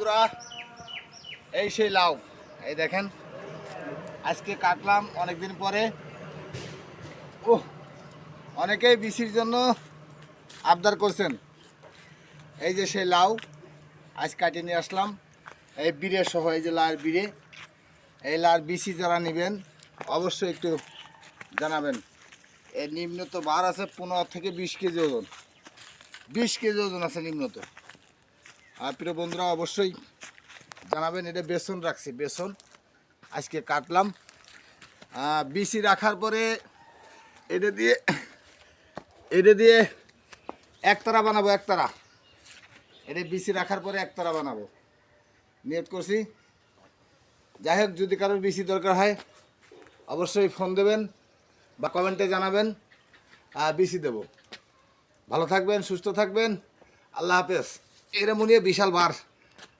বন্ধুরা এই সেই লাউ এই দেখেন আজকে কাটলাম অনেকদিন পরে। ও অনেকেই বিচির জন্য আবদার করছেন। এই যে সেই লাউ আজ কাটিয়ে নিয়ে আসলাম এই বিড়ে সহ। এই যে লাউর বিড়ে, এই লাউর বিচি যারা নেবেন অবশ্যই একটু জানাবেন। এর নিম্নত বার আছে 15 থেকে 20 কেজি ওজন, 20 কেজি ওজন আছে নিম্নত। আর প্রিয় বন্ধুরা অবশ্যই জানাবেন। এটা বেসন রাখছি, বেসন আজকে কাটলাম। বিচি রাখার পরে এটা দিয়ে একতারা বানাবো, একতারা। এটা বিচি রাখার পরে একতারা বানাবো নিয়ত করছি। যাই হোক, যদি কারোর বিচি দরকার হয় অবশ্যই ফোন দেবেন বা কমেন্টে জানাবেন, বিচি দেব। ভালো থাকবেন, সুস্থ থাকবেন, আল্লাহ হাফেজ। এরা মনে বিশাল বার।